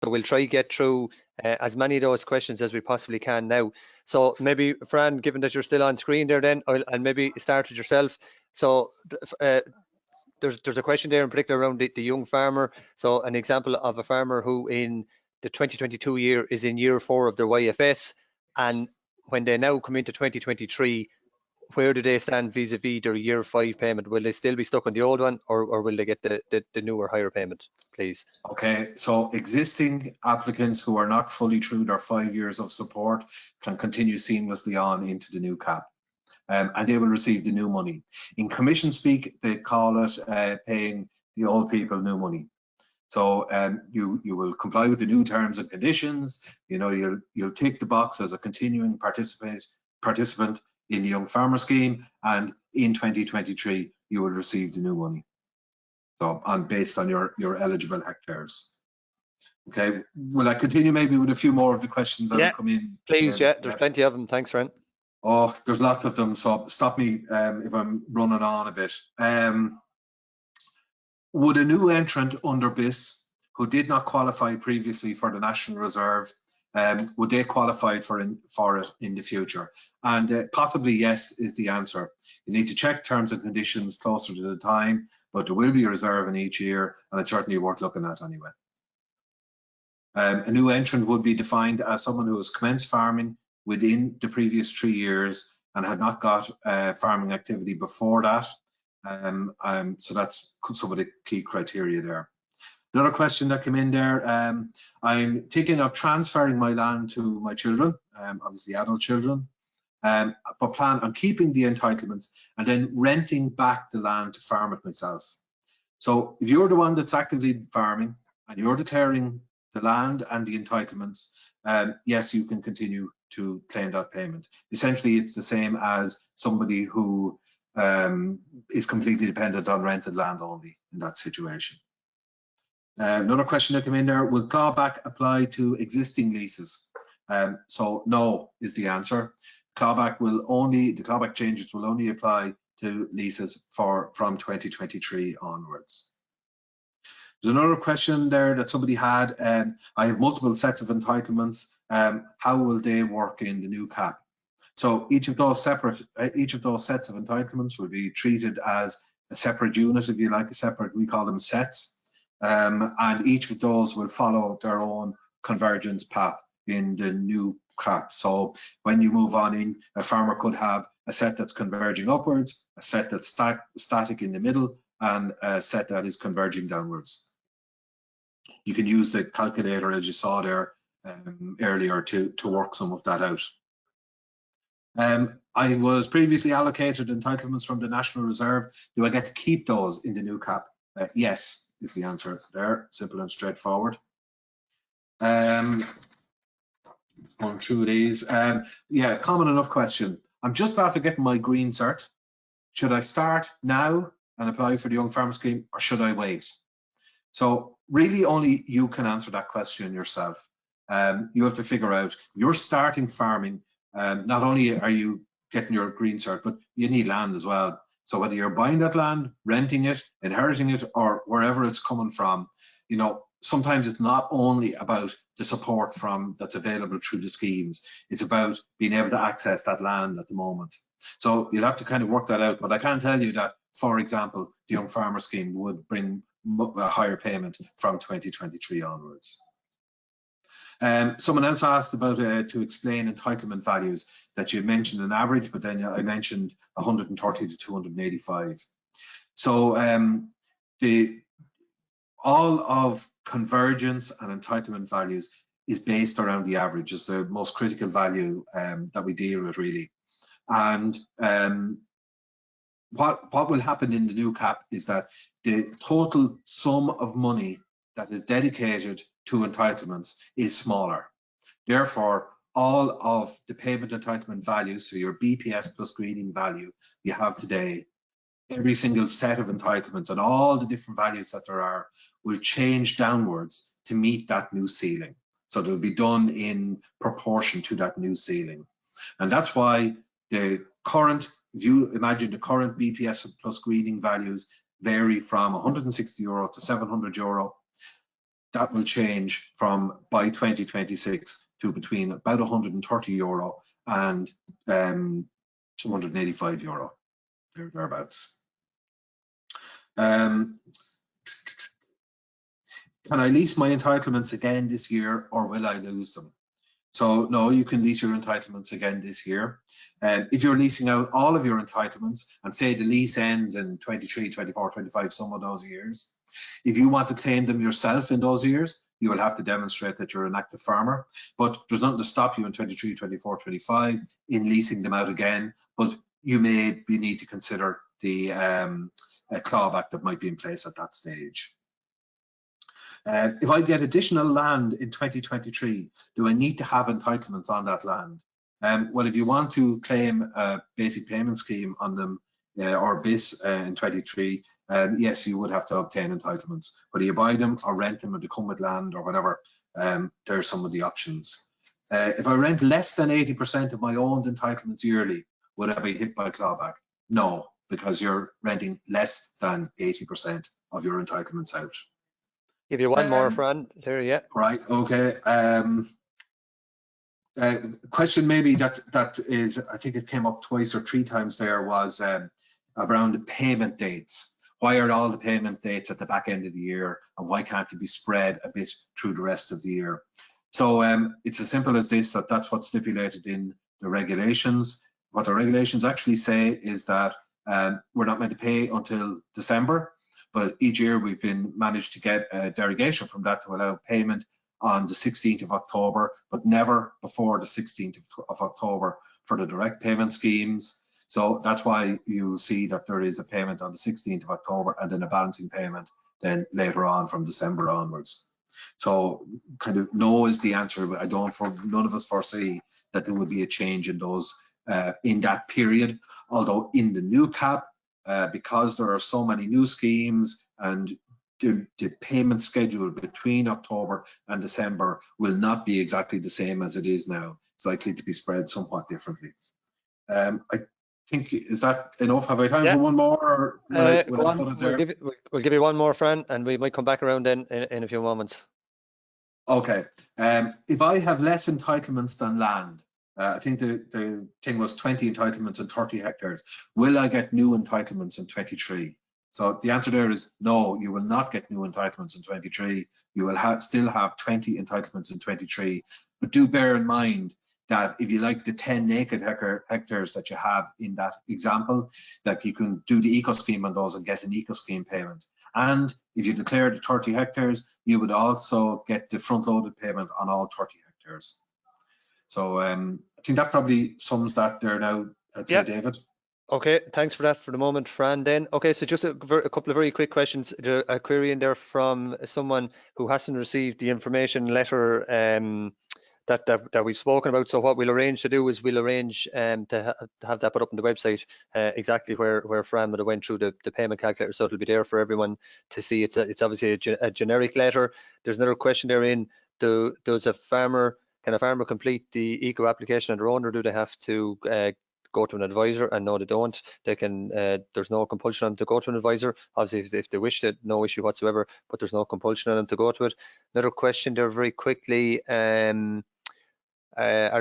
So we'll try to get through as many of those questions as we possibly can now. So maybe, Fran, given that you're still on screen there, then I'll maybe start with yourself. So there's a question there in particular around the young farmer. So an example of a farmer who in the 2022 year is in year 4 of their YFS, and when they now come into 2023, where do they stand vis-a-vis their year 5 payment? Will they still be stuck on the old one, or will they get the newer higher payment, please? Okay, so existing applicants who are not fully through their 5 years of support can continue seamlessly on into the new cap, and they will receive the new money. In commission speak, they call it paying the old people new money. So you will comply with the new terms and conditions. You know, you'll tick the box as a continuing participant in the Young Farmer Scheme, and in 2023 you will receive the new money. So based on your eligible hectares. Okay, will I continue maybe with a few more of the questions that have come in? Please, there's plenty of them. Thanks, Fran. Oh, there's lots of them, so stop me if I'm running on a bit. Would a new entrant under BIS who did not qualify previously for the National Reserve, would they qualify for it in the future? And possibly yes is the answer. You need to check terms and conditions closer to the time, but there will be a reserve in each year, and it's certainly worth looking at anyway. A new entrant would be defined as someone who has commenced farming within the previous 3 years and had not got farming activity before that. So that's some of the key criteria there. Another question that came in there, I'm thinking of transferring my land to my children, obviously adult children, but plan on keeping the entitlements and then renting back the land to farm it myself. So if you're the one that's actively farming and you're declaring the land and the entitlements, yes, you can continue to claim that payment. Essentially, it's the same as somebody who is completely dependent on rented land only in that situation. Another question that came in there, will clawback apply to existing leases? So no is the answer. The clawback changes will only apply to leases from 2023 onwards. There's another question there that somebody had. I have multiple sets of entitlements. How will they work in the new cap? So each of those sets of entitlements will be treated as a separate unit, if you like, we call them sets. And each of those will follow their own convergence path in the new cap. So when you move on in, a farmer could have a set that's converging upwards, a set that's static in the middle, and a set that is converging downwards. You can use the calculator as you saw there earlier to work some of that out. I was previously allocated entitlements from the National Reserve. Do I get to keep those in the new cap? Yes is the answer there, simple and straightforward. Going through these, yeah, common enough question. I'm just after getting my green cert. Should I start now and apply for the Young Farmer Scheme, or should I wait? So really only you can answer that question yourself. You have to figure out, you're starting farming, not only are you getting your green cert, but you need land as well. So whether you're buying that land, renting it, inheriting it, or wherever it's coming from, you know, sometimes it's not only about the support that's available through the schemes, it's about being able to access that land at the moment. So you'll have to kind of work that out, but I can tell you that, for example, the Young Farmer Scheme would bring a higher payment from 2023 onwards. Someone else asked about to explain entitlement values, that you mentioned an average, but then I mentioned 130 to 285. So all of convergence and entitlement values is based around the average, is the most critical value that we deal with really. And what will happen in the new cap is that the total sum of money that is dedicated to entitlements is smaller. Therefore, all of the payment entitlement values, so your BPS plus greening value you have today, every single set of entitlements and all the different values that there are will change downwards to meet that new ceiling. So they'll be done in proportion to that new ceiling. And that's why the current, if you imagine the current BPS plus greening values vary from €160 to €700. that will change from by 2026 to between about €130 and €285, thereabouts. Can I lease my entitlements again this year, or will I lose them? So no, you can lease your entitlements again this year. If you're leasing out all of your entitlements, and say the lease ends in 23, 24, 25, some of those years, if you want to claim them yourself in those years, you will have to demonstrate that you're an active farmer. But there's nothing to stop you in 23, 24, 25 in leasing them out again. But you may need to consider the clawback that might be in place at that stage. If I get additional land in 2023, do I need to have entitlements on that land? Well, if you want to claim a basic payment scheme on them or BIS in 23, yes, you would have to obtain entitlements. Whether you buy them or rent them or they come with land or whatever, there are some of the options. If I rent less than 80% of my owned entitlements yearly, would I be hit by clawback? No, because you're renting less than 80% of your entitlements out. Give you one more, Fran. There, yeah. Right. Okay. Question maybe that is, I think it came up twice or three times there, was around the payment dates. Why are all the payment dates at the back end of the year, and why can't it be spread a bit through the rest of the year? So it's as simple as this, that's what's stipulated in the regulations. What the regulations actually say is that we're not meant to pay until December. But each year we've managed to get a derogation from that to allow payment on the 16th of October, but never before the 16th of October for the direct payment schemes. So that's why you'll see that there is a payment on the 16th of October and then a balancing payment then later on from December onwards. So kind of no is the answer. None of us foresee that there would be a change in those in that period. Although in the new cap, because there are so many new schemes and the payment schedule between October and December will not be exactly the same as it is now. It's likely to be spread somewhat differently. I think, is that enough? Have I time for one more? Or go on. We'll give you one more, Fran, and we might come back around then in a few moments. Okay. If I have less entitlements than land, I think the thing was 20 entitlements and 30 hectares. Will I get new entitlements in 23? So the answer there is no, you will not get new entitlements in 23. You will still have 20 entitlements in 23. But do bear in mind that if you like the 10 naked hectares that you have in that example, that you can do the eco scheme on those and get an eco scheme payment. And if you declare the 30 hectares, you would also get the front loaded payment on all 30 hectares. So I think that probably sums that there now, I'd say, David. Okay, thanks for that for the moment, Fran. Then, okay, so just a couple of very quick questions. A query in there from someone who hasn't received the information letter that we've spoken about. So what we'll arrange to do is we'll arrange to have that put up on the website, exactly where Fran would have went through the payment calculator. So it'll be there for everyone to see. It's obviously a generic letter. There's another question there in, does a farmer, can a farmer complete the eco application on their own, or do they have to go to an advisor? And no, they don't. They can. There's no compulsion on them to go to an advisor. Obviously, if they wish to, no issue whatsoever. But there's no compulsion on them to go to it. Another question there, very quickly. Are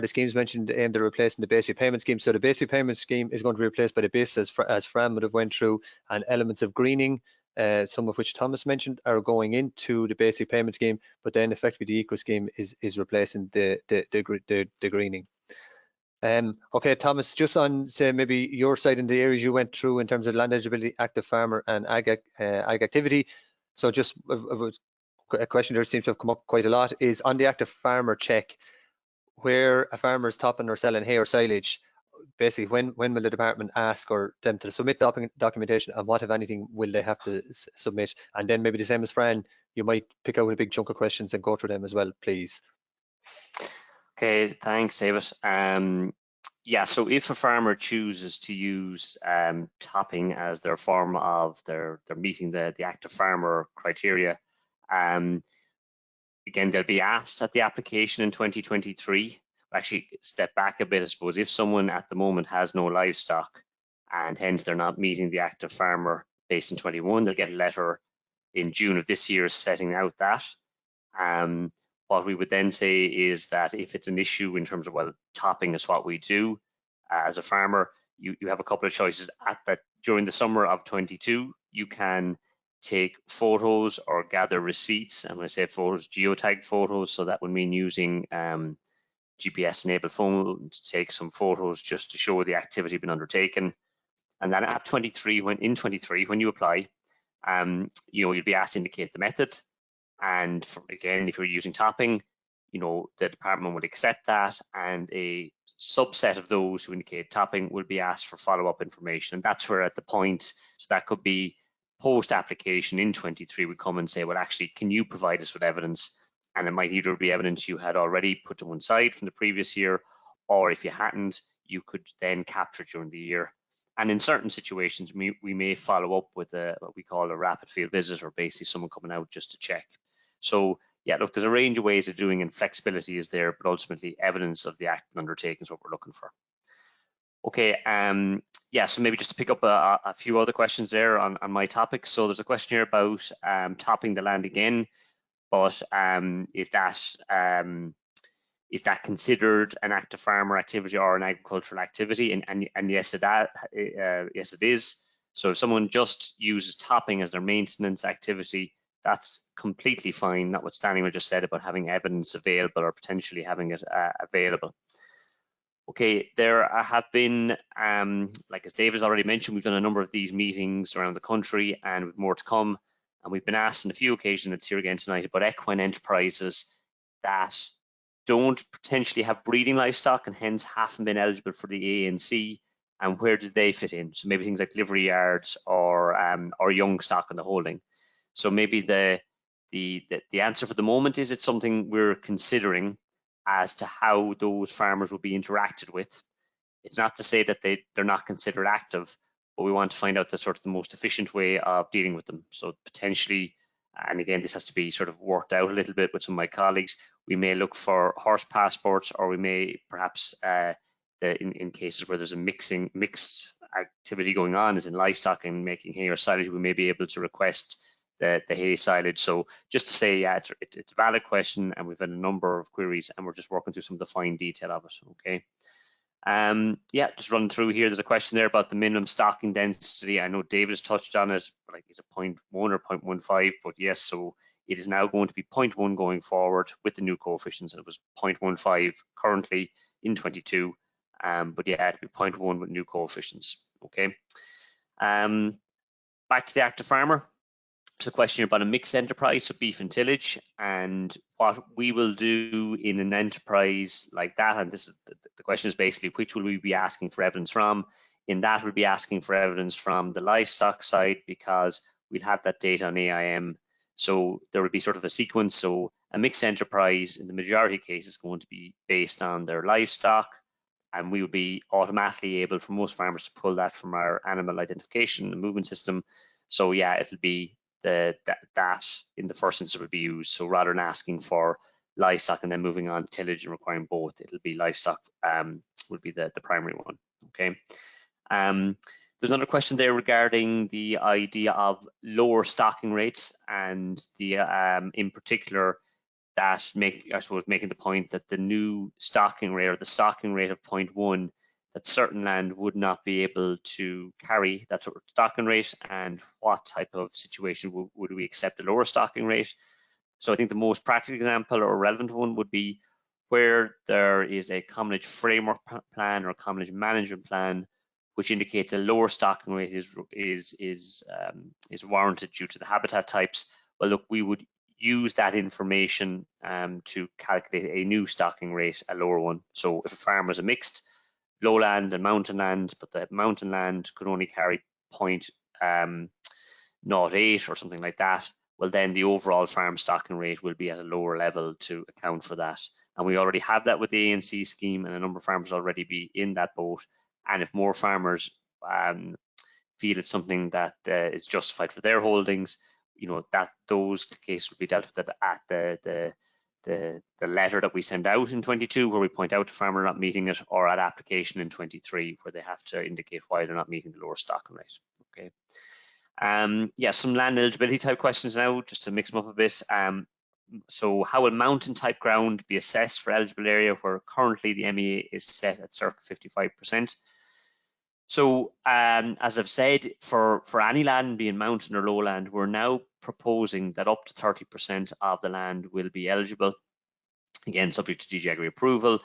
the schemes mentioned aimed at replacing the basic payment scheme? So the basic payment scheme is going to be replaced by the BIS, as Fran would have went through, and elements of greening, some of which Thomas mentioned, are going into the basic payment scheme, but then effectively the eco scheme is replacing the greening. Okay, Thomas, just on, say, maybe your side in the areas you went through in terms of land eligibility, active farmer and ag activity. So just a question there seems to have come up quite a lot, is on the active farmer check, where a farmer is topping or selling hay or silage, basically when will the department ask or them to submit documentation, and what, if anything, will they have to submit? And then maybe the same as Fran, you might pick out a big chunk of questions and go through them as well, please. Okay, thanks, David. Yeah, so if a farmer chooses to use topping as their form of they're meeting the active farmer criteria, again, they'll be asked at the application in 2023. Actually, step back a bit, I suppose. If someone at the moment has no livestock and hence they're not meeting the active farmer based in 21, they'll get a letter in June of this year setting out that. What we would then say is that if it's an issue in terms of, well, topping is what we do as a farmer, you have a couple of choices. During the summer of 22, you can take photos or gather receipts. And when I say photos, geotagged photos, so that would mean using GPS-enabled phone to take some photos just to show the activity being undertaken. And then at 23, when you apply, you'll be asked to indicate the method. And again, if you're using topping, the department would accept that, and a subset of those who indicate topping will be asked for follow-up information. And that's where at the point, so that could be post-application in 23, we come and say, well, actually, can you provide us with evidence? And it might either be evidence you had already put to one side from the previous year, or if you hadn't, you could then capture it during the year. And in certain situations, we may follow up with what we call a rapid field visit, or basically someone coming out just to check. So yeah, look, there's a range of ways of doing, and flexibility is there, but ultimately evidence of the act undertaken is what we're looking for. Okay, yeah, so maybe just to pick up a few other questions there on my topic. So there's a question here about topping the land again, but is that considered an active farmer activity or an agricultural activity? And yes, yes, it is. So if someone just uses topping as their maintenance activity, that's completely fine, notwithstanding what I just said about having evidence available or potentially having it available. Okay, there have been, like as David has already mentioned, we've done a number of these meetings around the country, and with more to come. And we've been asked on a few occasions, it's here again tonight, about equine enterprises that don't potentially have breeding livestock and hence haven't been eligible for the ANC, and where do they fit in? So maybe things like livery yards or young stock in the holding. So maybe the answer for the moment is it's something we're considering as to how those farmers will be interacted with. It's not to say that they're not considered active, but we want to find out the sort of the most efficient way of dealing with them. So potentially, and again, this has to be sort of worked out a little bit with some of my colleagues, we may look for horse passports, or we may perhaps, in cases where there's a mixed activity going on, as in livestock and making hay or silage, we may be able to request the hay silage. So just to say, yeah, it's a valid question, and we've had a number of queries, and we're just working through some of the fine detail of it. Okay. Yeah, just running through here. There's a question there about the minimum stocking density. I know David has touched on it, like is it 0.1 or 0.15? But yes, so it is now going to be 0.1 going forward with the new coefficients. It was 0.15 currently in 22, but yeah, it'll be 0.1 with new coefficients. Okay. Back to the active farmer. There's a question about a mixed enterprise, so beef and tillage, and what we will do in an enterprise like that. And this is the question is basically, which will we be asking for evidence from? In that, we'll be asking for evidence from the livestock side, because we'll have that data on AIM. So there will be sort of a sequence. So a mixed enterprise, in the majority of cases, is going to be based on their livestock, and we will be automatically able, for most farmers, to pull that from our animal identification and movement system. So yeah, it'll be that in the first instance would be used. So rather than asking for livestock and then moving on to tillage and requiring both, it'll be livestock would be the primary one. Okay. There's another question there regarding the idea of lower stocking rates, and the in particular that making the point that the new stocking rate, or the stocking rate of 0.1, that certain land would not be able to carry that sort of stocking rate, and what type of situation would we accept a lower stocking rate. So I think the most practical example or relevant one would be where there is a commonage framework plan or commonage management plan which indicates a lower stocking rate is warranted due to the habitat types. Well, look, we would use that information to calculate a new stocking rate, a lower one. So if a farm was a mixed lowland and mountain land, but the mountain land could only carry 0.08 or something like that, well, then the overall farm stocking rate will be at a lower level to account for that. And we already have that with the ANC scheme, and a number of farmers already be in that boat. And if more farmers feel it's something that is justified for their holdings, that those cases will be dealt with at the letter that we send out in 22, where we point out to farmer not meeting it, or at application in 23, where they have to indicate why they're not meeting the lower stocking rate. Okay. Yeah, some land eligibility type questions now, just to mix them up a bit. so how will mountain type ground be assessed for eligible area where currently the MEA is set at circa 55%? So as I've said, for any land being mountain or lowland, we're now proposing that up to 30% of the land will be eligible. Again, subject to DG Agri approval,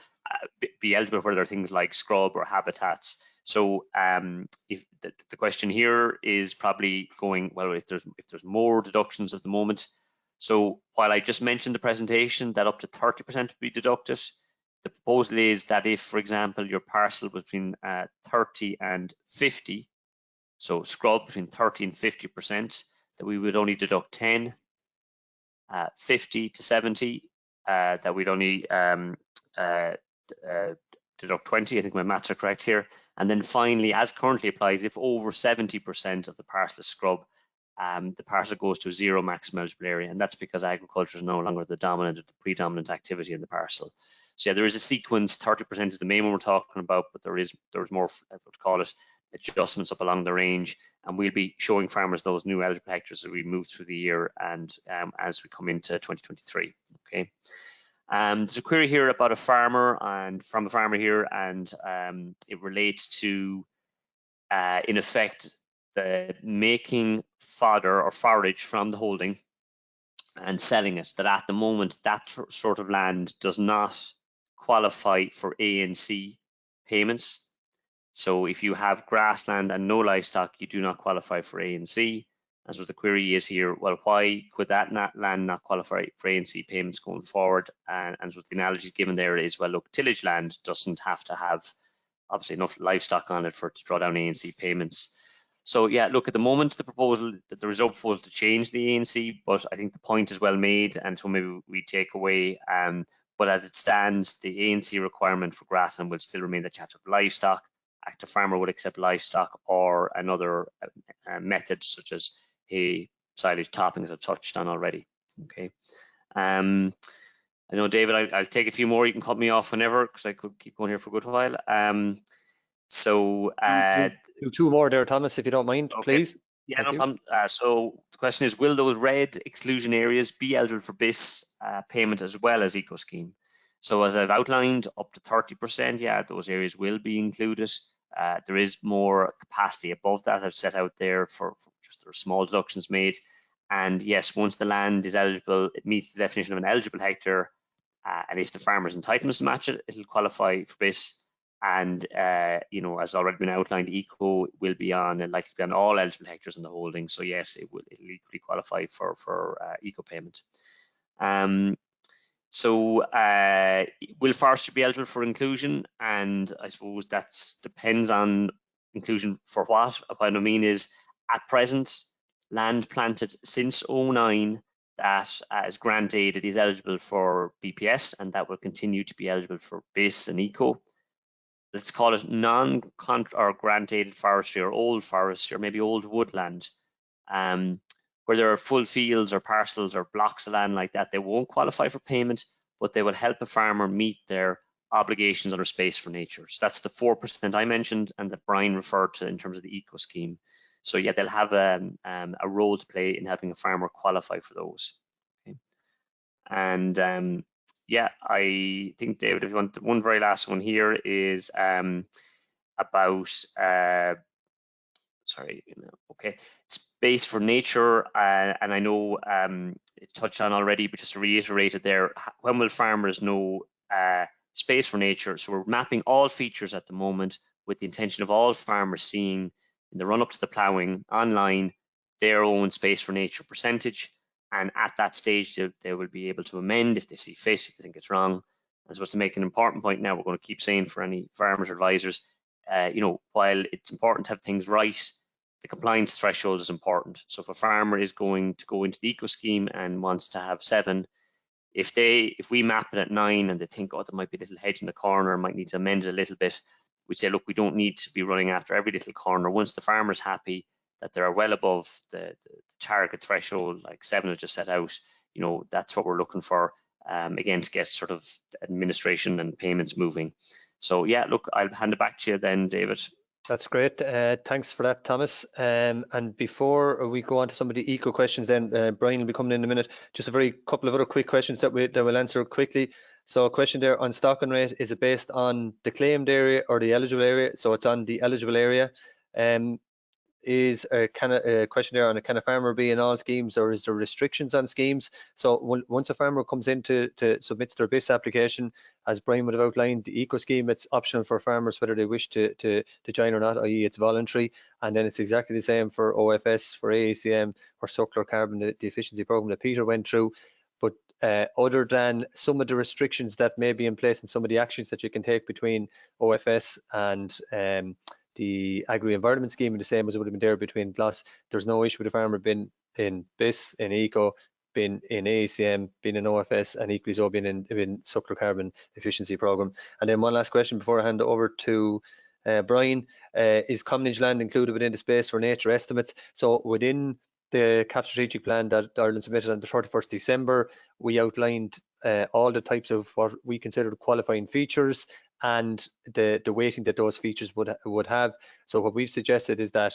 be eligible for other things like scrub or habitats. So if the question here is probably going, well, if there's more deductions at the moment. So while I just mentioned the presentation that up to 30% would be deducted, the proposal is that if, for example, your parcel was between 30 and 50, so scrub between 30 and 50%, that we would only deduct 10, 50 to 70, that we'd only deduct 20. I think my maths are correct here. And then finally, as currently applies, if over 70% of the parcel is scrub, the parcel goes to zero maximum eligible area, and that's because agriculture is no longer the dominant or the predominant activity in the parcel. So yeah, there is a sequence. 30% is the main one we're talking about, but there's more, I would call it, adjustments up along the range, and we'll be showing farmers those new eligible hectares as we move through the year and as we come into 2023. Okay. There's a query here about a farmer and from a farmer here, and it relates to, in effect, the making fodder or forage from the holding and selling it. That at the moment, that sort of land does not qualify for ANC payments. So if you have grassland and no livestock, you do not qualify for ANC. And so the query is here, well, why could that land not qualify for ANC payments going forward? And so the analogy given there is, well, look, tillage land doesn't have to have obviously enough livestock on it for it to draw down ANC payments. So yeah, look, at the moment, the proposal, there is no proposal to change the ANC, but I think the point is well made, and so maybe we take away, but as it stands, the ANC requirement for grassland will still remain that you have to have livestock. Active farmer would accept livestock or another method such as hay, silage, topping, as I've touched on already. Okay. I know, David, I'll take a few more. You can cut me off whenever, because I could keep going here for a good while. Do two more there, Thomas, if you don't mind, okay. please. Yeah, no problem. So the question is, will those red exclusion areas be eligible for BIS payment as well as eco scheme? So as I've outlined, up to 30%, yeah, those areas will be included. There is more capacity above that I've set out there for just there are small deductions made. And yes, once the land is eligible, it meets the definition of an eligible hectare. And if the farmer's entitlements match it, it'll qualify for BIS. And you know, as already been outlined, eco will be on and likely to be on all eligible hectares in the holding. So yes, it'll equally qualify for eco payment. So will forestry be eligible for inclusion? And I suppose that depends on inclusion for what. What I mean is, at present, land planted since 2009 that is grant aided is eligible for BPS, and that will continue to be eligible for BIS and eco. Let's call it or grant aided forestry or old forestry or maybe old woodland, where there are full fields or parcels or blocks of land like that. They won't qualify for payment, but they will help a farmer meet their obligations under Space for Nature. So that's the 4% I mentioned and that Brian referred to in terms of the eco scheme. So yeah, they'll have a role to play in helping a farmer qualify for those. Okay. And yeah, I think, David, if you want, one very last one here is about okay, Space for Nature, and I know it's touched on already, but just to reiterate it there, when will farmers know Space for Nature? So we're mapping all features at the moment with the intention of all farmers seeing in the run up to the ploughing online their own Space for Nature percentage. And at that stage, they will be able to amend if they see fit, if they think it's wrong. And so to make an important point now, we're going to keep saying for any farmers or advisors, you know, while it's important to have things right, the compliance threshold is important. So if a farmer is going to go into the eco scheme and wants to have 7, if we map it at 9 and they think, oh, there might be a little hedge in the corner, might need to amend it a little bit, we say, look, we don't need to be running after every little corner. Once the farmer's happy that they're well above the target threshold, like 7 is just set out, you know, that's what we're looking for, again, to get sort of administration and payments moving. So yeah, look, I'll hand it back to you then, David. That's great. Thanks for that, Thomas. And before we go on to some of the eco questions, then Brian will be coming in a minute. Just a very couple of other quick questions that we'll answer quickly. So a question there on stocking rate, is it based on the claimed area or the eligible area? So it's on the eligible area. Is a question there on, can a farmer be in all schemes, or is there restrictions on schemes? So once a farmer comes in to submits their BIS application, as Brian would have outlined, the eco scheme, it's optional for farmers whether they wish to join or not, i.e. it's voluntary. And then it's exactly the same for OFS, for AECM, or Suckler carbon, the efficiency program that Peter went through. But other than some of the restrictions that may be in place and some of the actions that you can take between OFS and the Agri-Environment scheme, the same as it would have been there between GLAS, there's no issue with the farmer being in BIS, in ECO, being in AECM, being in OFS, and equally so being in Suckler carbon efficiency program. And then one last question before I hand over to Brian. Is commonage land included within the space for nature estimates? So within the CAP strategic plan that Ireland submitted on the 31st December, we outlined all the types of what we consider qualifying features and the weighting that those features would have. So what we've suggested is that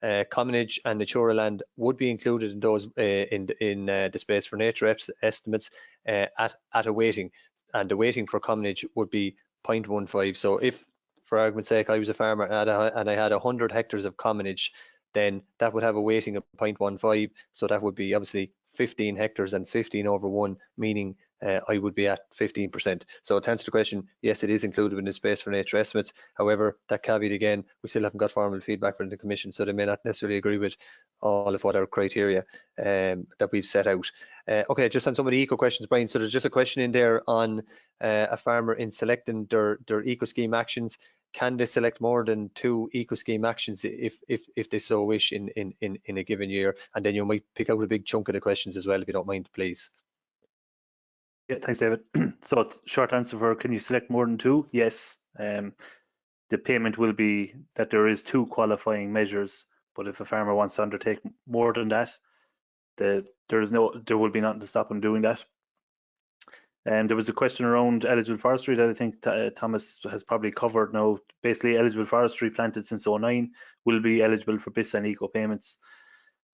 commonage and natural land would be included in those in the space for nature estimates at a weighting, and the weighting for commonage would be 0.15. So if, for argument's sake, I was a farmer and I had 100 hectares of commonage, then that would have a weighting of 0.15. So that would be obviously 15 hectares and 15 over 1, meaning I would be at 15%. So to answer the question, yes, it is included in the space for nature estimates. However, that caveat again, we still haven't got formal feedback from the Commission, so they may not necessarily agree with all of what our criteria that we've set out. Okay, just on some of the eco questions, Brian. So there's just a question in there on a farmer in selecting their eco scheme actions. Can they select more than 2 eco scheme actions if they so wish in a given year? And then you might pick out a big chunk of the questions as well, if you don't mind, please. Yeah, thanks, David. So it's short answer for, can you select more than 2? Yes. The payment will be that there is 2 qualifying measures, but if a farmer wants to undertake more than that, there will be nothing to stop him doing that. And there was a question around eligible forestry that I think Thomas has probably covered now. Basically, eligible forestry planted since 2009 will be eligible for BIS and eco payments,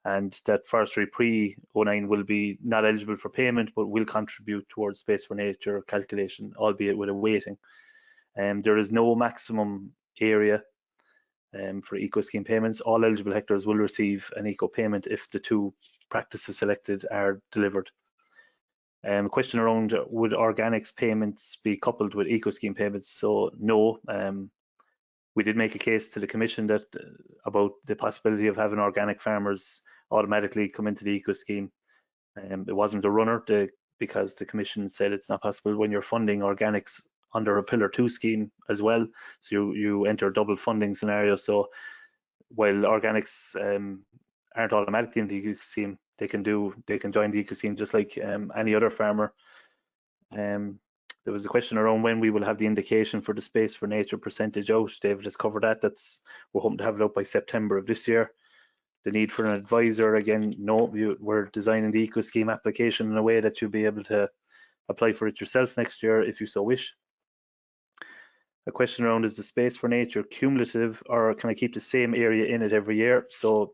and that forestry pre-2009 will be not eligible for payment but will contribute towards space for nature calculation, albeit with a weighting. There is no maximum area for eco scheme payments. All eligible hectares will receive an eco payment if the 2 practices selected are delivered. A question around, would organics payments be coupled with eco scheme payments? So no. We did make a case to the Commission that about the possibility of having organic farmers automatically come into the eco scheme. It wasn't a runner because the Commission said it's not possible when you're funding organics under a Pillar 2 scheme as well. So you enter a double funding scenario. So while organics aren't automatically in the eco scheme, they can join the eco scheme just like any other farmer. There was a question around when we will have the indication for the space for nature percentage out. David has covered that. We're hoping to have it out by September of this year. The need for an advisor, again, no, we're designing the eco scheme application in a way that you'll be able to apply for it yourself next year if you so wish. A question around, is the space for nature cumulative, or can I keep the same area in it every year? So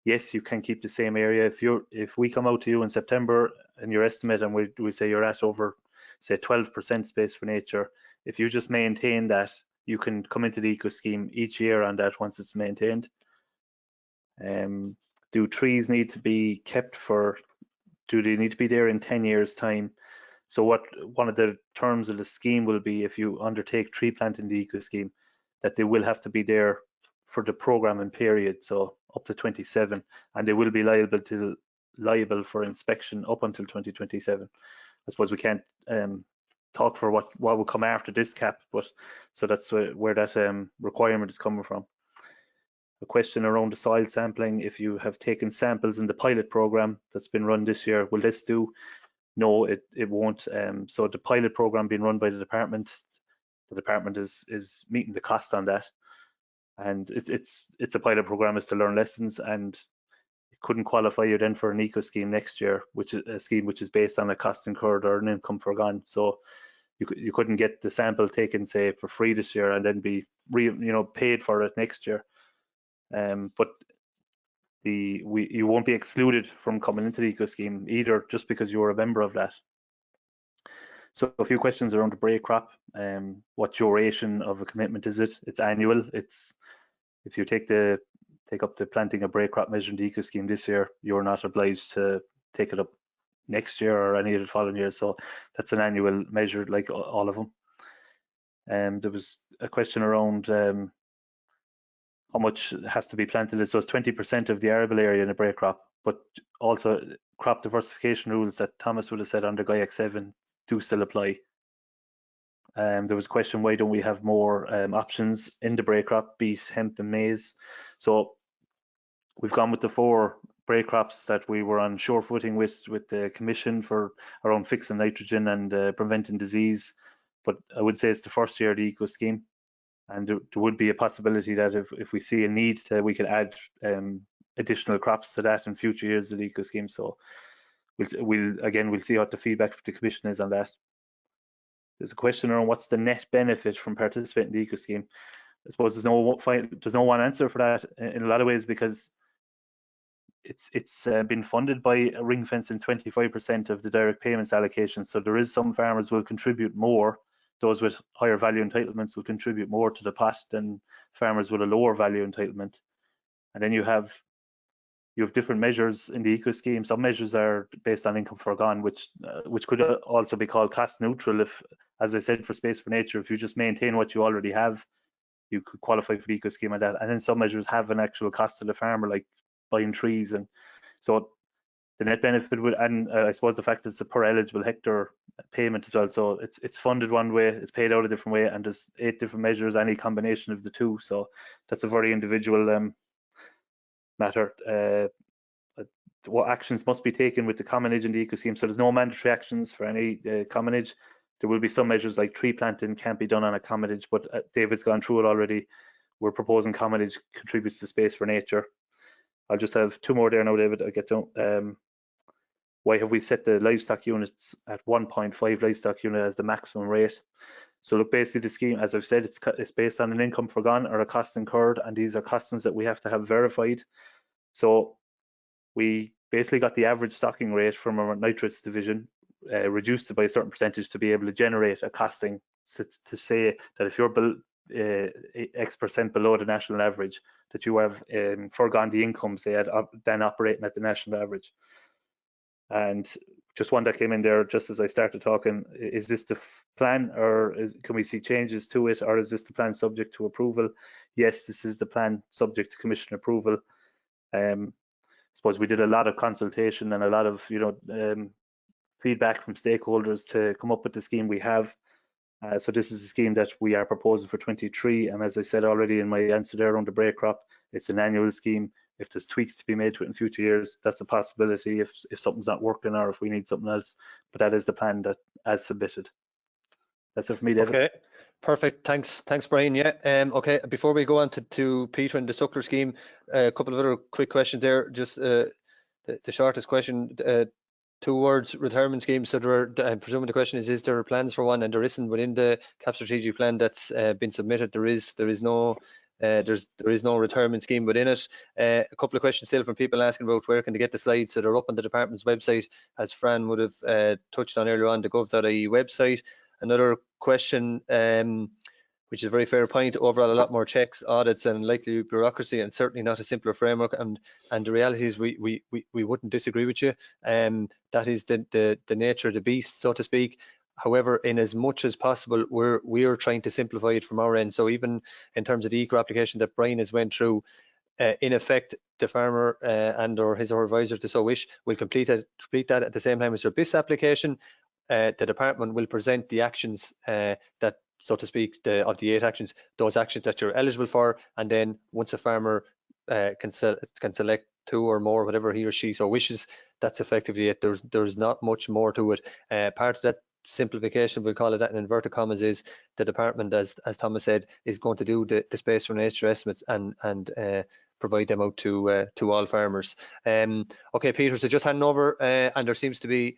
yes, you can keep the same area. If we come out to you in September and your estimate, and we say you're at over, say, 12% space for nature, if you just maintain that, you can come into the eco scheme each year on that once it's maintained. Do trees need to be kept do they need to be there in 10 years time? So one of the terms of the scheme will be, if you undertake tree planting in the eco scheme, that they will have to be there for the programming period, so up to 27, and they will be liable for inspection up until 2027. I suppose we can't talk for what will come after this cap, but so that's where that requirement is coming from. A question around the soil sampling, if you have taken samples in the pilot program that's been run this year, will this do? No, it won't. So the pilot program being run by the department is meeting the cost on that, and it's a pilot program is to learn lessons, and it couldn't qualify you then for an eco scheme next year, which is a scheme which is based on a cost incurred or an income forgone. So you couldn't get the sample taken, say, for free this year and then be paid for it next year. But you won't be excluded from coming into the eco scheme either, just because you're a member of that. So a few questions around the break crop. What duration of a commitment is it? It's annual. It's if you take up the planting a break crop measure in the eco scheme this year, you're not obliged to take it up next year or any of the following years. So that's an annual measure, like all of them. There was a question around how much has to be planted. So it's 20% of the arable area in a break crop, but also crop diversification rules that Thomas would have said under GAIAC 7 do still apply. There was a question, why don't we have more options in the break crop, beet, hemp and maize? So we've gone with the 4 break crops that we were on sure footing with the Commission for around fixing nitrogen and preventing disease. But I would say it's the first year of the eco scheme, and there would be a possibility that if we see a need, we could add additional crops to that in future years of the eco scheme. So we'll see what the feedback from the Commission is on that. There's a question around what's the net benefit from participating in the eco scheme. I suppose there's no one answer for that in a lot of ways, because it's been funded by a ring fencing 25% of the direct payments allocation. So there is some farmers will contribute more. Those with higher value entitlements will contribute more to the pot than farmers with a lower value entitlement. And then you have different measures in the eco scheme. Some measures are based on income forgone, which could also be called cost neutral. If, as I said, for Space for Nature, if you just maintain what you already have, you could qualify for the eco scheme like that. And then some measures have an actual cost to the farmer, like buying trees. And so the net benefit would, and I suppose the fact that it's a per eligible hectare payment as well. So it's funded one way, it's paid out a different way, and there's 8 different measures, any combination of the two. So that's a very individual matter. What actions must be taken with the commonage in the eco scheme? So there's no mandatory actions for any commonage. There will be some measures like tree planting can't be done on a commonage, but David's gone through it already. We're proposing commonage contributes to Space for Nature. I'll just have 2 more there now, David. I get to. Why have we set the livestock units at 1.5 livestock unit as the maximum rate? So look, basically the scheme, as I've said, it's based on an income forgone or a cost incurred, and these are costings that we have to have verified. So we basically got the average stocking rate from our nitrates division, reduced it by a certain percentage to be able to generate a costing to say that if you're X% below the national average, that you have forgone the income, say, then operating at the national average. And just one that came in there just as I started talking, is this the plan, or can we see changes to it, or is this the plan subject to approval? Yes, this is the plan subject to Commission approval. I suppose we did a lot of consultation and a lot of feedback from stakeholders to come up with the scheme we have. So this is a scheme that we are proposing for 23, and as I said already in my answer there on the break crop, it's an annual scheme. If there's tweaks to be made to it in future years, that's a possibility if something's not working or if we need something else, but that is the plan that as submitted. That's it for me, David. Okay, perfect. Thanks, Brian. Yeah. Okay, before we go on to Peter and the Suckler scheme, a couple of other quick questions there. Just the shortest question. 2 words, retirement scheme. So I'm presuming the question is there plans for one? And there isn't within the CAP strategic plan that's been submitted. There is no retirement scheme within it. A couple of questions still from people asking about where can they get the slides. So they're up on the department's website, as Fran would have touched on earlier on, the gov.ie website. Another question, which is a very fair point, overall a lot more checks, audits and likely bureaucracy, and certainly not a simpler framework. And the reality is we wouldn't disagree with you. That is the nature of the beast, so to speak. However, in as much as possible, we are trying to simplify it from our end. So even in terms of the eco application that Brian has went through, in effect, the farmer and or his or her advisor, to so wish, will complete that at the same time as their BIS application. The department will present the actions that, so to speak, of the 8 actions, those actions that you're eligible for, and then once a farmer can select 2 or more, whatever he or she so wishes, that's effectively it. There's not much more to it. Part of that simplification, we'll call it that in inverted commas, is the department, as Thomas said, is going to do the Space for Nature estimates and provide them out to all farmers. Okay, Peter, so just handing over, and there seems to be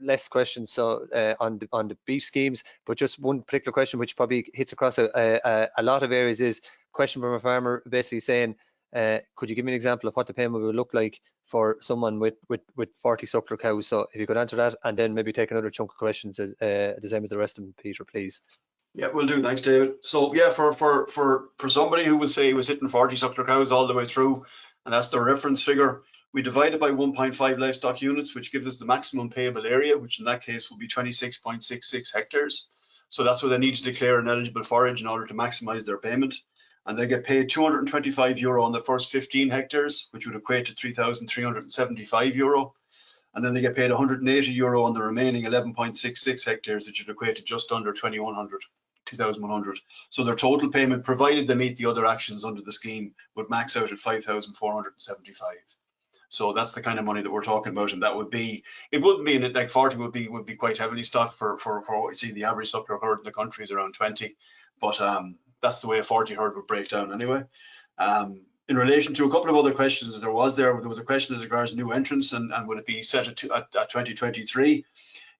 less questions so on the beef schemes, but just one particular question which probably hits across a lot of areas is question from a farmer basically saying, could you give me an example of what the payment would look like for someone with 40 suckler cows? So if you could answer that, and then maybe take another chunk of questions the same as the rest of them, Peter, please. Yeah, will do. Thanks, David. So yeah, for somebody who would say he was hitting 40 suckler cows all the way through, and that's the reference figure, we divide it by 1.5 livestock units, which gives us the maximum payable area, which in that case will be 26.66 hectares. So that's what they need to declare an eligible forage in order to maximize their payment. And they get paid €225 on the first 15 hectares, which would equate to €3,375. And then they get paid €180 on the remaining 11.66 hectares, which would equate to just under 2,100. So their total payment, provided they meet the other actions under the scheme, would max out at 5,475. So that's the kind of money that we're talking about, and that would be, it wouldn't be in it, like 40 would be quite heavily stocked for what we see the average suckler herd in the country is around 20, but that's the way a 40 herd would break down anyway. In relation to a couple of other questions there was a question as regards new entrants and would it be set at 2023?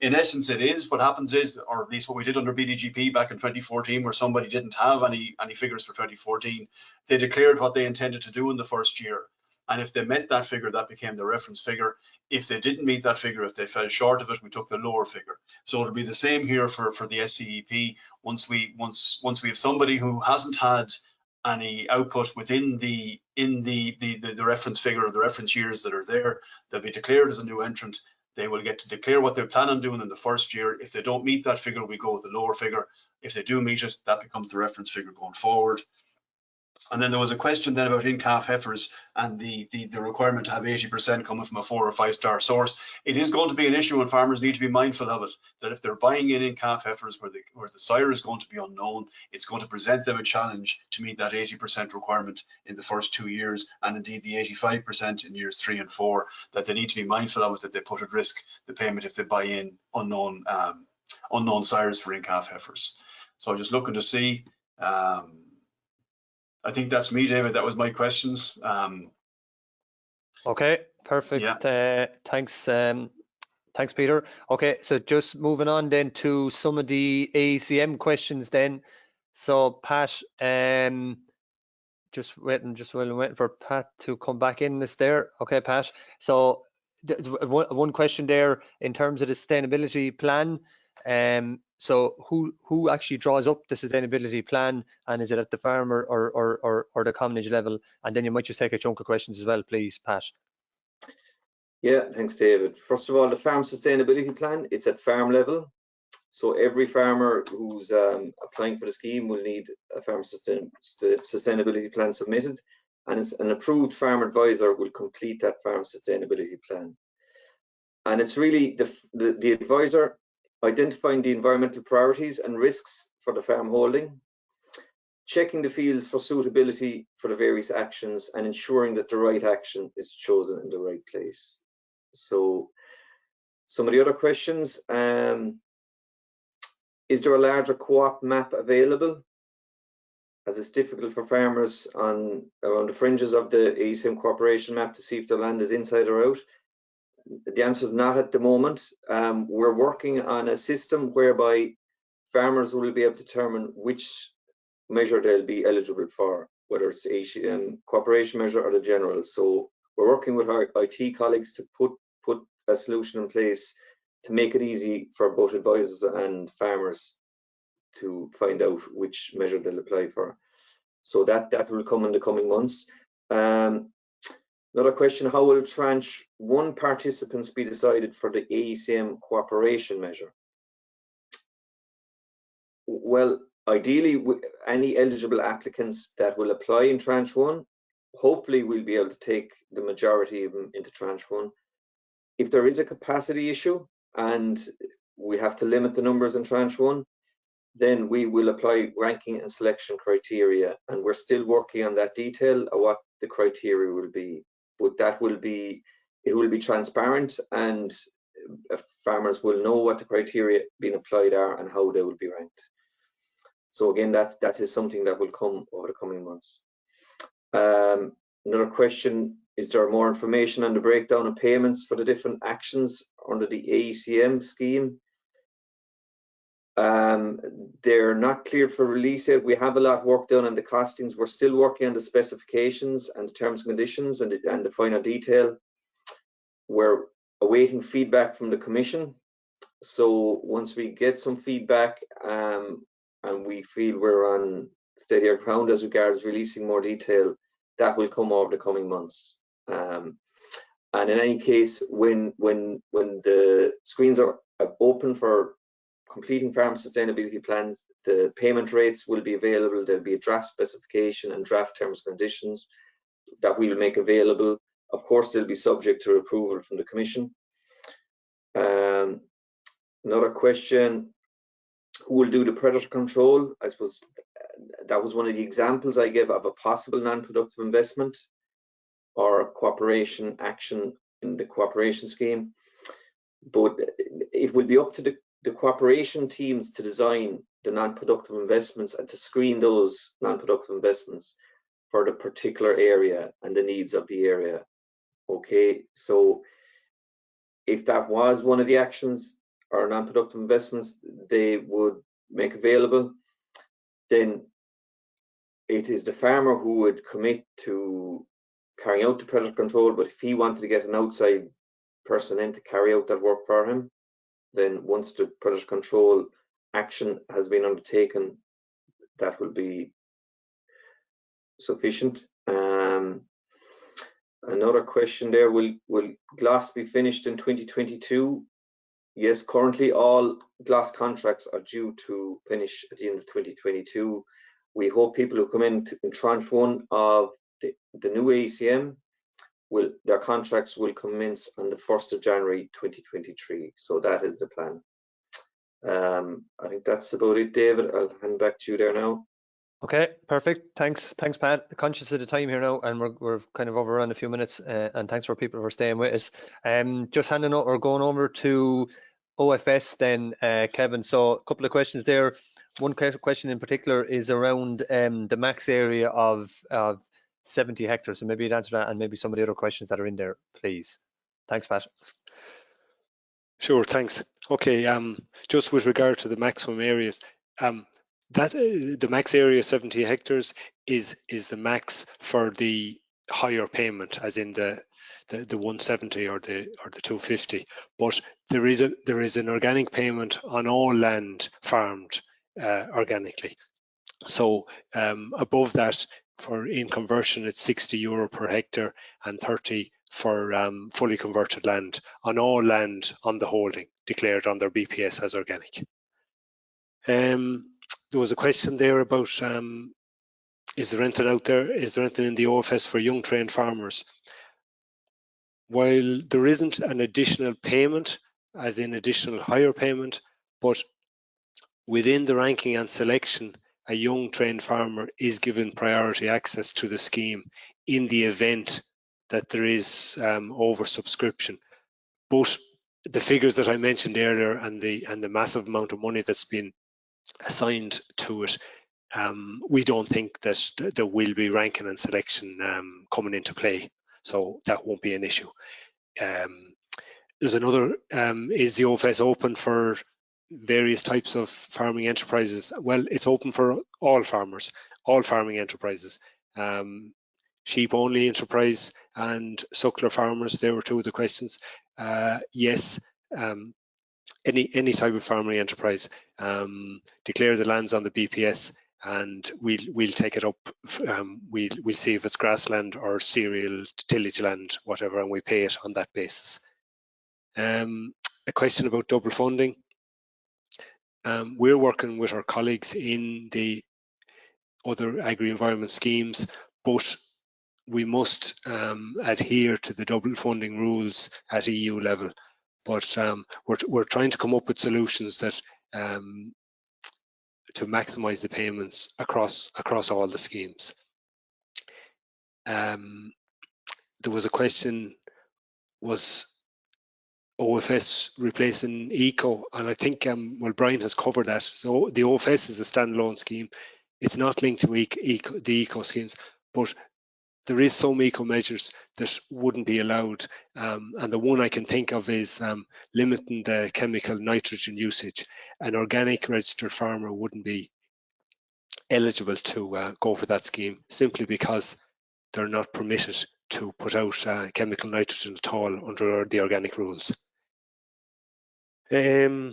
In essence, it is. What happens is, or at least what we did under BDGP back in 2014, where somebody didn't have any figures for 2014, they declared what they intended to do in the first year. And if they met that figure, that became the reference figure. If they didn't meet that figure, if they fell short of it, we took the lower figure. So it'll be the same here for the SCEP. Once we have somebody who hasn't had any output within the reference figure or the reference years that are there, they'll be declared as a new entrant. They will get to declare what they plan on doing in the first year. If they don't meet that figure, we go with the lower figure. If they do meet it, that becomes the reference figure going forward. And then there was a question then about in-calf heifers and the requirement to have 80% coming from a 4 or 5 star source. It is going to be an issue, and farmers need to be mindful of it, that if they're buying in-calf heifers where the sire is going to be unknown, it's going to present them a challenge to meet that 80% requirement in the first 2 years, and indeed the 85% in years 3 and 4, that they need to be mindful of it, that they put at risk the payment if they buy in unknown sires for in-calf heifers. So I'm just looking to see. I think that's me, David. That was my questions. Okay, perfect. Yeah. Thanks, Peter. Okay, so just moving on then to some of the AECM questions then. So Pat, just waiting for Pat to come back in this there. Okay, Pat. So one question there in terms of the sustainability plan. So who actually draws up the sustainability plan, and is it at the farmer or the commonage level? And then you might just take a chunk of questions as well, please, Pat. Yeah, thanks, David. First of all, the farm sustainability plan, it's at farm level. So every farmer who's applying for the scheme will need a farm sustainability plan submitted, and it's an approved farm advisor will complete that farm sustainability plan. And it's really the advisor identifying the environmental priorities and risks for the farm holding, checking the fields for suitability for the various actions, and ensuring that the right action is chosen in the right place. So some of the other questions, is there a larger co-op map available, as it's difficult for farmers around the fringes of the AECM cooperation map to see if their land is inside or out? The answer is not at the moment. We're working on a system whereby farmers will be able to determine which measure they'll be eligible for, whether it's AECM cooperation measure or the general. So we're working with our IT colleagues to put a solution in place to make it easy for both advisors and farmers to find out which measure they'll apply for. So that will come in the coming months. Another question, how will tranche 1 participants be decided for the AECM cooperation measure? Well, ideally, any eligible applicants that will apply in tranche 1, hopefully we'll be able to take the majority of them into tranche 1. If there is a capacity issue and we have to limit the numbers in tranche 1, then we will apply ranking and selection criteria, and we're still working on that detail of what the criteria will be. But it will be transparent, and farmers will know what the criteria being applied are and how they will be ranked. So again, that is something that will come over the coming months. Another question, is there more information on the breakdown of payments for the different actions under the AECM scheme? They're not cleared for release yet. We have a lot of work done on the costings. We're still working on the specifications and the terms and conditions and the final detail. We're awaiting feedback from the Commission. So once we get some feedback and we feel we're on steadier ground as regards releasing more detail, that will come over the coming months. And in any case, when the screens are open for completing farm sustainability plans, the payment rates will be available. There'll be a draft specification and draft terms and conditions that we will make available. Of course, they'll be subject to approval from the Commission. Another question, who will do the predator control? I suppose that was one of the examples I gave of a possible non-productive investment or a cooperation action in the cooperation scheme. But it will be up to the cooperation teams to design the non-productive investments and to screen those non-productive investments for the particular area and the needs of the area. Okay, so if that was one of the actions or non-productive investments they would make available, then it is the farmer who would commit to carrying out the predator control. But if he wanted to get an outside person in to carry out that work for him, then once the predator control action has been undertaken, that will be sufficient. Another question there, will GLAS be finished in 2022? Yes, currently all GLAS contracts are due to finish at the end of 2022. We hope people who come in tranche 1 of the new AECM, their contracts will commence on the 1st of January 2023. So that is the plan. I think that's about it, David. I'll hand back to you there now. Okay, perfect. Thanks, Pat. Conscious of the time here now, and we're kind of overrun a few minutes, and thanks for people who are staying with us. Just handing over, going over to OFS then, Kevin. So a couple of questions there. One question in particular is around the max area of 70 hectares. So maybe you'd answer that, and maybe some of the other questions that are in there, please. Thanks, Pat. Sure, thanks. Okay, just with regard to the maximum areas, the max area 70 hectares is the max for the higher payment, as in the 170 or the 250. But there is an organic payment on all land farmed organically. So above that, in conversion, it's €60 per hectare and 30 for fully converted land on all land on the holding declared on their BPS as organic. There was a question there about is there anything out there? Is there anything in the OFS for young trained farmers? While there isn't an additional payment, as in additional higher payment, but within the ranking and selection, a young trained farmer is given priority access to the scheme in the event that there is oversubscription. But the figures that I mentioned earlier and the massive amount of money that's been assigned to it, we don't think that there will be ranking and selection coming into play, so that won't be an issue. There's another, is the OFS open for various types of farming enterprises? Well, it's open for all farmers, all farming enterprises. Sheep only enterprise and suckler farmers, they were two of the questions. Yes, any type of farming enterprise, declare the lands on the BPS and we'll take it up. We'll see if it's grassland or cereal tillage land, whatever, and we pay it on that basis. A question about double funding. We're working with our colleagues in the other agri-environment schemes, but we must adhere to the double funding rules at EU level. But we're trying to come up with solutions that to maximise the payments across all the schemes. There was a question, was OFS replacing ECO? And I think well, Brian has covered that. So the OFS is a standalone scheme. It's not linked to the ECO schemes, but there is some eco measures that wouldn't be allowed, and the one I can think of is limiting the chemical nitrogen usage. An organic registered farmer wouldn't be eligible to go for that scheme, simply because they're not permitted to put out chemical nitrogen at all under the organic rules. I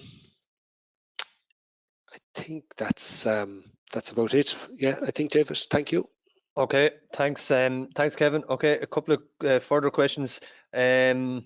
think that's about it. Yeah, I think, David, thank you. Okay, thanks, Kevin. Okay, a couple of further questions, and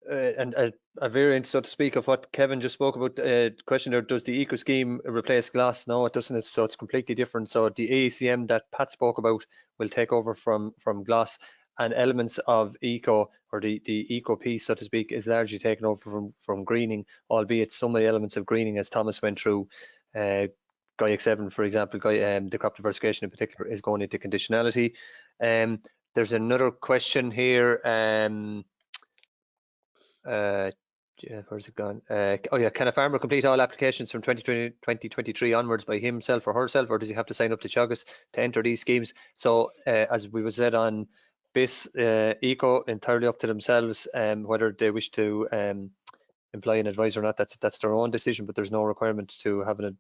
a variant, so to speak, of what Kevin just spoke about. Question there: does the eco scheme replace GLAS? No, it doesn't. So it's completely different. So the AECM that Pat spoke about will take over from GLAS, and elements of eco, or the eco piece, so to speak, is largely taken over from greening, albeit some of the elements of greening, as Thomas went through. GAIAC 7, for example, the crop diversification in particular, is going into conditionality. There's another question here. Where's it gone? Oh yeah, can a farmer complete all applications from 2023 onwards by himself or herself, or does he have to sign up to Teagasc to enter these schemes? So as we was said on BIS, eco, entirely up to themselves, whether they wish to employ an advisor or not. That's their own decision, but there's no requirement to have an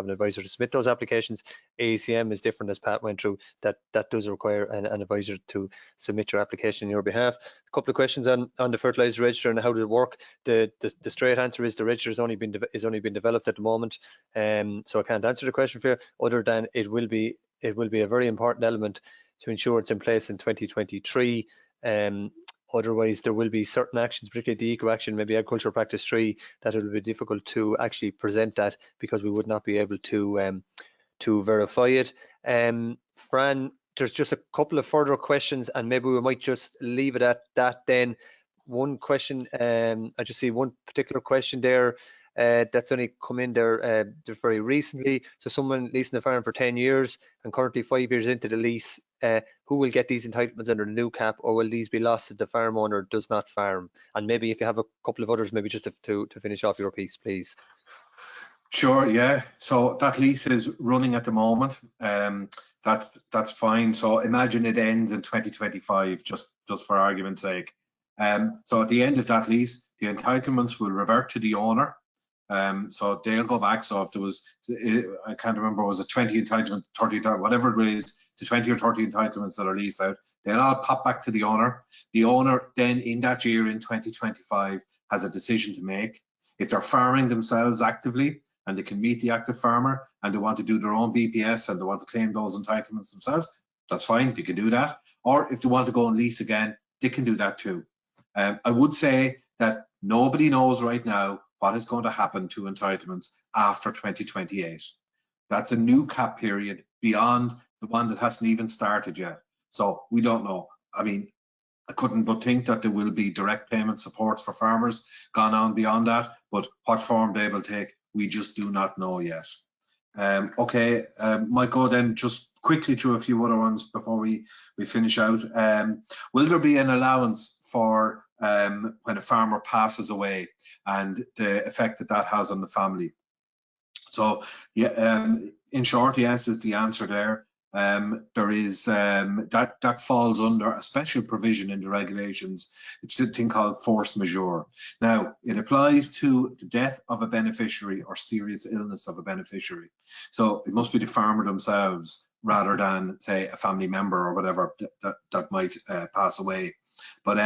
advisor to submit those applications. AECM is different, as Pat went through. That does require an advisor to submit your application on your behalf. A couple of questions on the fertilizer register and how does it work. The straight answer is the register is only been developed at the moment, so I can't answer the question for you, other than it will be a very important element to ensure it's in place in 2023. Otherwise, there will be certain actions, particularly the eco action, maybe agricultural practice 3, that it will be difficult to actually present that, because we would not be able to verify it. Fran, there's just a couple of further questions, and maybe we might just leave it at that then. One question, I just see one particular question there that's only come in there very recently. So someone leasing a farm for 10 years and currently 5 years into the lease, who will get these entitlements under the new cap, or will these be lost if the farm owner does not farm? And maybe if you have a couple of others, maybe just to finish off your piece, please. Sure, yeah. So that lease is running at the moment. That's fine. So imagine it ends in 2025, just for argument's sake. So at the end of that lease, the entitlements will revert to the owner. So they'll go back. So if there was, I can't remember, was it 20 entitlements, 30, whatever it is, the 20 or 30 entitlements that are leased out, they'll all pop back to the owner. The owner then in that year, in 2025, has a decision to make. If they're farming themselves actively and they can meet the active farmer and they want to do their own BPS and they want to claim those entitlements themselves, that's fine, they can do that. Or if they want to go and lease again, they can do that too. I would say that nobody knows right now what is going to happen to entitlements after 2028. That's a new cap period beyond the one that hasn't even started yet. So we don't know. I mean, I couldn't but think that there will be direct payment supports for farmers gone on beyond that, but what form they will take, we just do not know yet. Okay, might go then just quickly through a few other ones before we finish out. Will there be an allowance for when a farmer passes away and the effect that has on the family? So yeah, in short, yes is the answer there. There is that falls under a special provision in the regulations. It's a thing called force majeure. Now it applies to the death of a beneficiary or serious illness of a beneficiary. So it must be the farmer themselves rather than, say, a family member or whatever that might pass away. But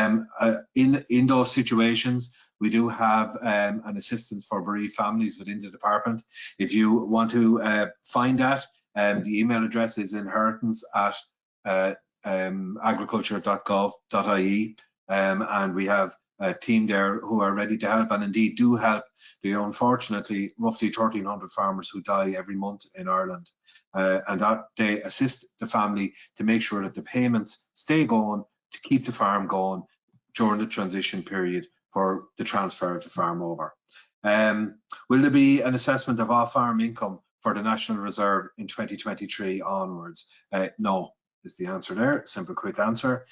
in those situations, we do have an assistance for bereaved families within the department. If you want to find that, the email address is inheritance@agriculture.gov.ie, and we have a team there who are ready to help, and indeed do help the unfortunately roughly 1,300 farmers who die every month in Ireland, and that they assist the family to make sure that the payments stay going, to keep the farm going during the transition period for the transfer of the farm over. Will there be an assessment of off-farm income for the National Reserve in 2023 onwards? No, is the answer there. Simple, quick answer.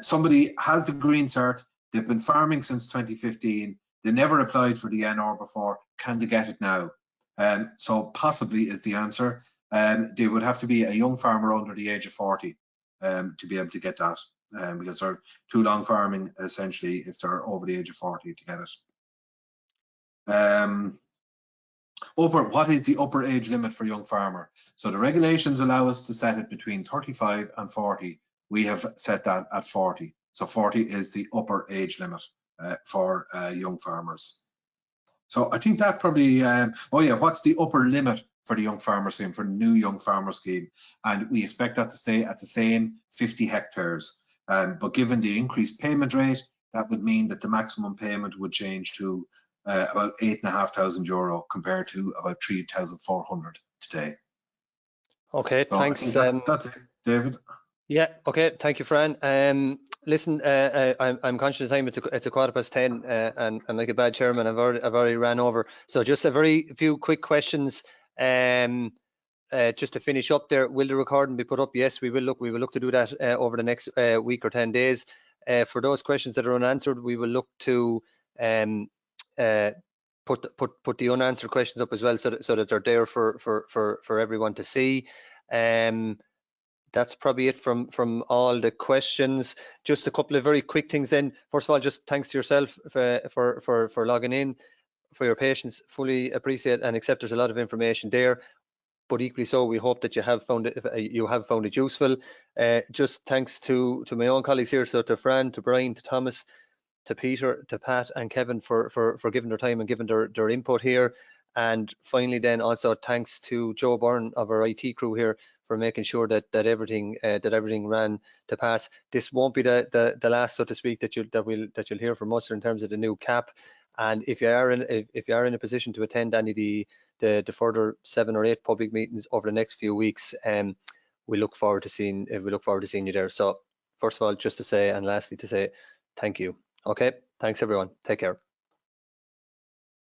Somebody has the green cert, they've been farming since 2015, they never applied for the NR before, can they get it now? So possibly is the answer. They would have to be a young farmer under the age of 40. to be able to get that, because they're too long farming essentially if they're over the age of 40 to get it. What is the upper age limit for young farmer? So the regulations allow us to set it between 35 and 40. We have set that at 40. So 40 is the upper age limit for young farmers. So I think that probably, oh yeah, what's the upper limit for the young farmer scheme, for the new young farmer scheme? And we expect that to stay at the same 50 hectares. But given the increased payment rate, that would mean that the maximum payment would change to about €8,500 compared to about 3,400 today. Okay, so thanks. That's it, David. Yeah, okay, thank you, Fran. Listen, I'm conscious of time. It's a 10:15, and like a bad chairman, I've already ran over. So just a very few quick questions. Just to finish up there, will the recording be put up? Yes, we will look to do that over the next week or 10 days. For those questions that are unanswered, we will look to put the unanswered questions up as well, so that they're there for everyone to see. That's probably it from all the questions. Just a couple of very quick things then. First of all, just thanks to yourself for logging in, for your patience. Fully appreciate and accept there's a lot of information there, but equally so, we hope that you have found it useful. Just thanks to my own colleagues here, so to Fran, to Brian, to Thomas, to Peter, to Pat and Kevin for giving their time and giving their input here. And finally then also thanks to Joe Byrne of our IT crew here for making sure that everything ran to pass. This won't be the last, so to speak, that you'll hear from us in terms of the new cap. And if you are in a position to attend any of the further 7 or 8 public meetings over the next few weeks, we look forward to seeing you there. So first of all, just to say, and lastly to say, thank you. Okay, thanks everyone. Take care.